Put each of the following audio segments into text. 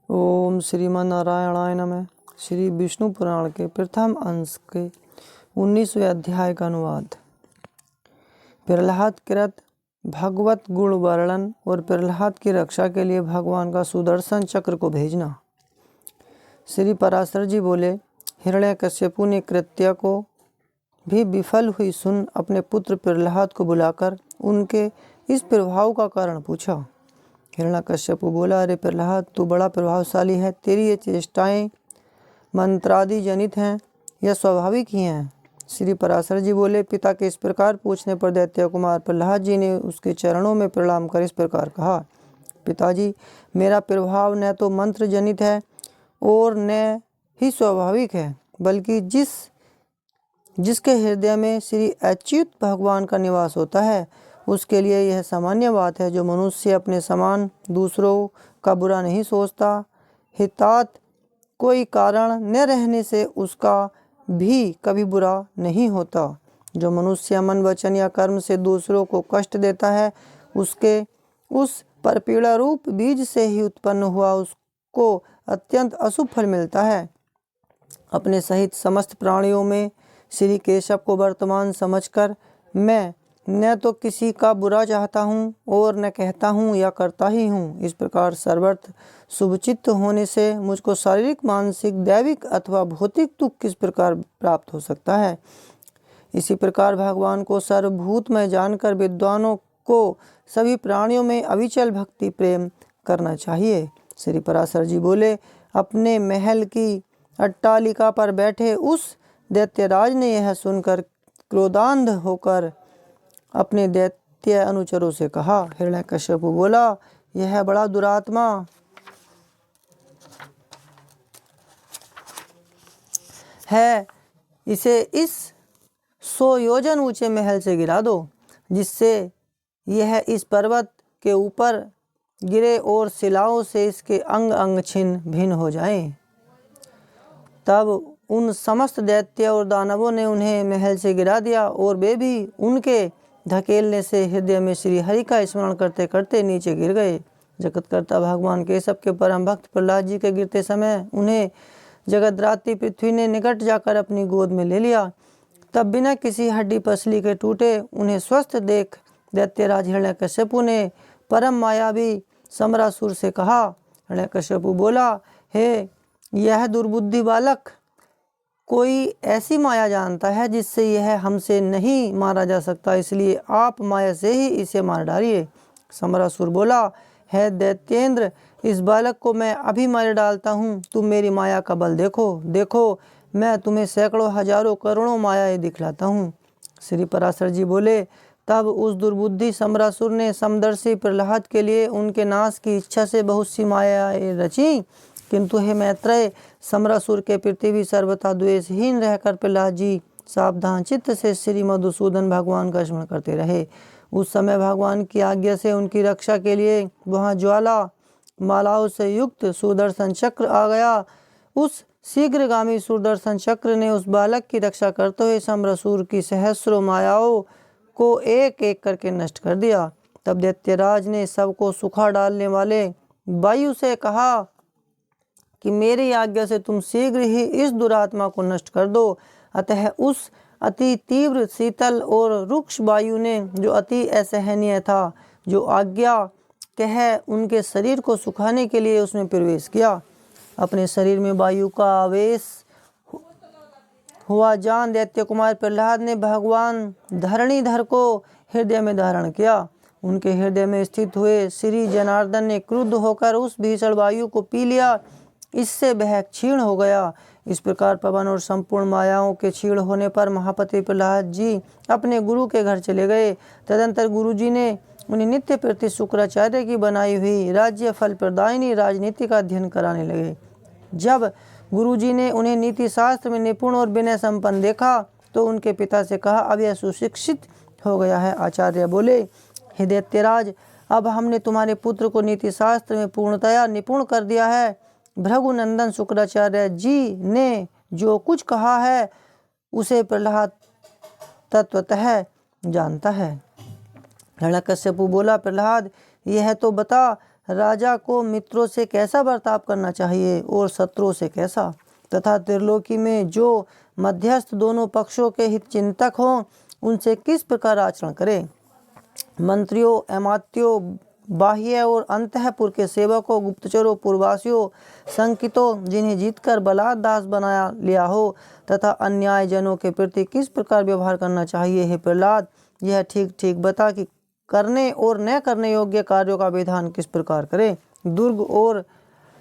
ओम श्रीमन नारायणाय नमः। श्री विष्णु पुराण के प्रथम अंश के 19वें अध्याय का अनुवाद। प्रहलाद कृत भगवत गुण वर्णन और प्रहलाद की रक्षा के लिए भगवान का सुदर्शन चक्र को भेजना। श्री पराशर जी बोले, हिरण्यकश्यपु ने कृत्य को भी विफल हुई सुन अपने पुत्र प्रहलाद को बुलाकर उनके इस प्रभाव का कारण पूछा। हिरण्यकश्यपु बोला, अरे प्रहलाद, तू बड़ा प्रभावशाली है। तेरी ये चेष्टाएं मंत्रादि जनित हैं या स्वाभाविक ही हैं। श्री पराशर जी बोले, पिता के इस प्रकार पूछने पर दैत्य कुमार प्रहलाद जी ने उसके चरणों में प्रणाम कर इस प्रकार कहा, पिताजी, मेरा प्रभाव न तो मंत्र जनित है और न ही स्वाभाविक है, बल्कि जिसके हृदय में श्री अच्युत भगवान का निवास होता है उसके लिए यह सामान्य बात है। जो मनुष्य अपने समान दूसरों का बुरा नहीं सोचता, हितात कोई कारण न रहने से उसका भी कभी बुरा नहीं होता। जो मनुष्य मन वचन या कर्म से दूसरों को कष्ट देता है, उसके उस परपीड़ा रूप बीज से ही उत्पन्न हुआ उसको अत्यंत अशुभ फल मिलता है। अपने सहित समस्त प्राणियों में श्री केशव को वर्तमान समझकर मैं न तो किसी का बुरा चाहता हूँ और न कहता हूँ या करता ही हूँ। इस प्रकार सर्वत्र शुभचित्त होने से मुझको शारीरिक, मानसिक, दैविक अथवा भौतिक दुख किस प्रकार प्राप्त हो सकता है। इसी प्रकार भगवान को सर्वभूतमय जानकर विद्वानों को सभी प्राणियों में अविचल भक्ति प्रेम करना चाहिए। श्री पराशर जी बोले, अपने महल की अट्टालिका पर बैठे उस दैत्यराज ने यह सुनकर क्रोधांध होकर अपने दैत्य अनुचरों से कहा। हिरण्यकश्यपु बोला, यह बड़ा दुरात्मा है, इसे इस 100 योजन ऊंचे महल से गिरा दो, जिससे यह इस पर्वत के ऊपर गिरे और शिलाओं से इसके अंग अंग छिन्न भिन्न हो जाएं। तब उन समस्त दैत्य और दानवों ने उन्हें महल से गिरा दिया और वे भी उनके धकेलने से हृदय में श्री हरि का स्मरण करते करते नीचे गिर गए। जगतकर्ता भगवान केशव के परम भक्त प्रहलाद जी के गिरते समय उन्हें जगद्धात्री पृथ्वी ने निकट जाकर अपनी गोद में ले लिया। तब बिना किसी हड्डी पसली के टूटे उन्हें स्वस्थ देख दैत्यराज हिरण्यकश्यपु ने परम मायावी समरासुर से कहा। हिरण्यकश्यपु बोला, हे यह दुर्बुद्धि बालक, कोई ऐसी माया जानता है जिससे यह हमसे नहीं मारा जा सकता, इसलिए आप माया से ही इसे मार डालिए। समरासुर बोला, है दैत्येंद्र, इस बालक को मैं अभी मार डालता हूँ। तुम मेरी माया का बल देखो, मैं तुम्हें सैकड़ों हजारों करोड़ों मायाएं दिखलाता हूँ। श्री पराशर जी बोले, तब उस दुर्बुद्धि समरासुर ने समदर्शी प्रहलाद के लिए उनके नाश की इच्छा से बहुत सी मायाएं रची, किंतु हे मैत्रेय, समरासुर के प्रति भी सर्वथा द्वेषहीन रहकर प्रहलाद जी सावधान चित्त से श्री मधुसूदन भगवान का स्मरण करते रहे। उस समय भगवान की आज्ञा से उनकी रक्षा के लिए वहाँ ज्वाला मालाओं से युक्त सुदर्शन चक्र आ गया। उस शीघ्रगामी सुदर्शन चक्र ने उस बालक की रक्षा करते हुए समरासुर की सहस्रों मायाओं को एक एक करके नष्ट कर दिया। तब दैत्यराज ने सबको सुखा डालने वाले वायु से कहा कि मेरी आज्ञा से तुम शीघ्र ही इस दुरात्मा को नष्ट कर दो। अतः उस अति तीव्र शीतल और रुक्ष वायु ने, जो अति असहनीय था, जो आज्ञा कह उनके शरीर को सुखाने के लिए उसमें प्रवेश किया। अपने शरीर में वायु का आवेश हुआ जान दैत्य कुमार प्रहलाद ने भगवान धरणीधर को हृदय में धारण किया। उनके हृदय में स्थित हुए श्री जनार्दन ने क्रुद्ध होकर उस भीषण वायु को पी लिया, इससे वह क्षीण हो गया। इस प्रकार पवन और संपूर्ण मायाओं के क्षीण होने पर महापति प्रहलाद जी अपने गुरु के घर चले गए। तदंतर गुरु जी ने उन्हें नित्य प्रति शुक्राचार्य की बनाई हुई राज्य फल प्रदायिनी राजनीति का अध्ययन कराने लगे। जब गुरु जी ने उन्हें नीति शास्त्र में निपुण और विनय संपन्न देखा तो उनके पिता से कहा, अब यह सुशिक्षित हो गया है। आचार्य बोले, हे दैत्यराज, अब हमने तुम्हारे पुत्र को नीति शास्त्र में पूर्णतया निपुण कर दिया है। भृगुनंदन शुक्राचार्य जी ने जो कुछ कहा है उसे प्रहलाद तत्वतः जानता है। हिरण्यकश्यपु बोला, प्रहलाद, यह तो बता, राजा को मित्रों से कैसा बर्ताव करना चाहिए और शत्रुओं से कैसा, तथा त्रिलोकी में जो मध्यस्थ दोनों पक्षों के हित चिंतक हों उनसे किस प्रकार आचरण करें। मंत्रियों, अमात्यों, बाह्य और अंतःपुर के सेवकों, गुप्तचरों, पूर्ववासियों, संकितों जिन्हें जीतकर बलात् दास बनाया लिया हो, तथा अन्याय जनों के प्रति किस प्रकार व्यवहार करना चाहिए। हे प्रहलाद, यह ठीक ठीक बता कि करने और न करने योग्य कार्यों का विधान किस प्रकार करें। दुर्ग और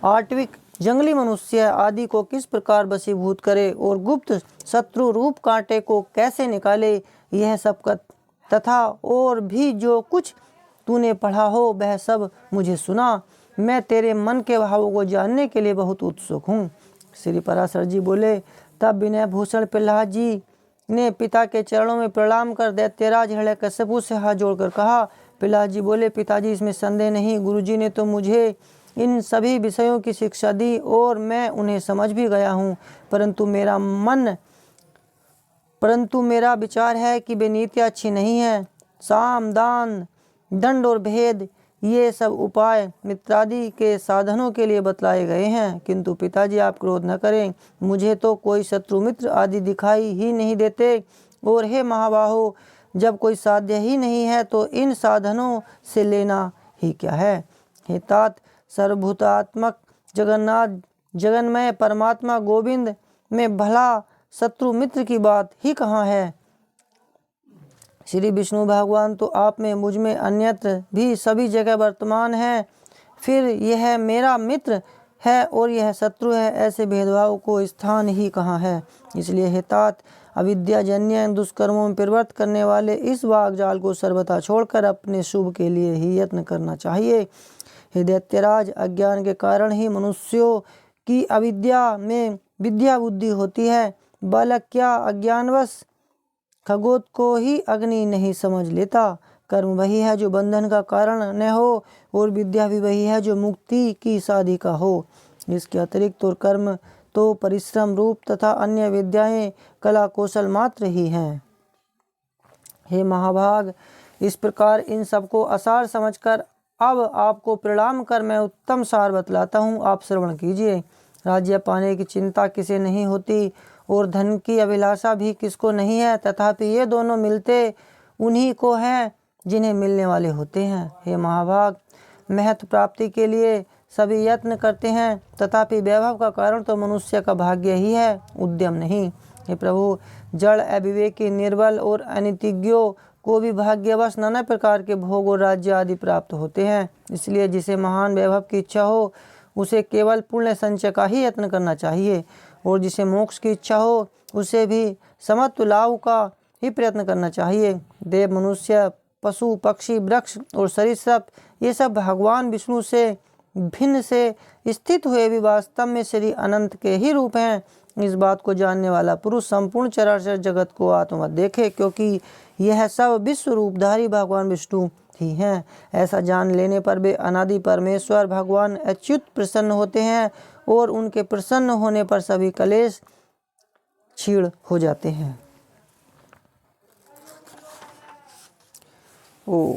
आटविक जंगली मनुष्य आदि को किस प्रकार वशीभूत करे और गुप्त शत्रु रूप कांटे को कैसे निकाले, यह सब तथा और भी जो कुछ तूने पढ़ा हो वह सब मुझे सुना। मैं तेरे मन के भावों को जानने के लिए बहुत उत्सुक हूँ। श्री पराशर जी बोले, तब विनय भूषण प्रहलाद जी ने पिता के चरणों में प्रणाम कर दैत्यराज हिरण्यकश्यपु से हाथ जोड़कर कहा। प्रहलाद जी बोले, पिताजी इसमें संदेह नहीं, गुरुजी ने तो मुझे इन सभी विषयों की शिक्षा दी और मैं उन्हें समझ भी गया हूँ, परंतु मेरा विचार है कि वे नीतियाँ अच्छी नहीं है। साम, दान, दंड और भेद ये सब उपाय मित्रादि के साधनों के लिए बतलाए गए हैं, किंतु पिताजी आप क्रोध न करें, मुझे तो कोई शत्रु मित्र आदि दिखाई ही नहीं देते। और हे महाबाहो, जब कोई साध्य ही नहीं है तो इन साधनों से लेना ही क्या है। हे तात, सर्वभूतात्मक जगन्नाथ जगन्मय परमात्मा गोविंद में भला शत्रु मित्र की बात ही कहाँ है। श्री विष्णु भगवान तो आप में, मुझ में, अन्यत्र भी सभी जगह वर्तमान है, फिर यह मेरा मित्र है और यह शत्रु है, ऐसे भेदभाव को स्थान ही कहाँ है। इसलिए हे तात, अविद्याजन्य दुष्कर्मों में प्रवृत्त करने वाले इस वाग्जाल को सर्वथा छोड़कर अपने शुभ के लिए ही यत्न करना चाहिए। हे दैत्यराज, अज्ञान के कारण ही मनुष्यों की अविद्या में विद्या बुद्धि होती है। बालक क्या अज्ञानवश खगोत को ही अग्नि नहीं समझ लेता। कर्म वही है जो बंधन का कारण न हो और विद्या भी वही है जो मुक्ति की साधिका हो। इसके अतिरिक्त और कर्म तो परिश्रम रूप तथा अन्य विद्याएं कला कौशल मात्र ही हैं। हे महाभाग, इस प्रकार इन सबको असार समझकर अब आपको प्रणाम कर मैं उत्तम सार बतलाता हूँ, आप श्रवण कीजिए। राज्य पाने की चिंता किसे नहीं होती और धन की अभिलाषा भी किसको नहीं है, तथापि ये दोनों मिलते उन्हीं को हैं जिन्हें मिलने वाले होते हैं। हे महाभाग, महत्व प्राप्ति के लिए सभी यत्न करते हैं, तथापि वैभव का कारण तो मनुष्य का भाग्य ही है, उद्यम नहीं। हे प्रभु, जड़, अविवेकी, निर्बल और अनितिज्ञों को भी भाग्यवश नाना प्रकार के भोग और राज्य आदि प्राप्त होते हैं। इसलिए जिसे महान वैभव की इच्छा हो उसे केवल पुण्य संचय का ही यत्न करना चाहिए, और जिसे मोक्ष की इच्छा हो उसे भी समत्व लाभ का ही प्रयत्न करना चाहिए। देव, मनुष्य, पशु, पक्षी, वृक्ष और सरीसृप ये सब भगवान विष्णु से भिन्न से स्थित हुए भी वास्तव में श्री अनंत के ही रूप हैं। इस बात को जानने वाला पुरुष संपूर्ण चराचर जगत को आत्मवत देखे, क्योंकि यह सब विश्व रूपधारी भगवान विष्णु ही हैं। ऐसा जान लेने पर वे अनादि परमेश्वर भगवान अच्युत प्रसन्न होते हैं और उनके प्रसन्न होने पर सभी कलेश क्षीण हो जाते हैं। ओ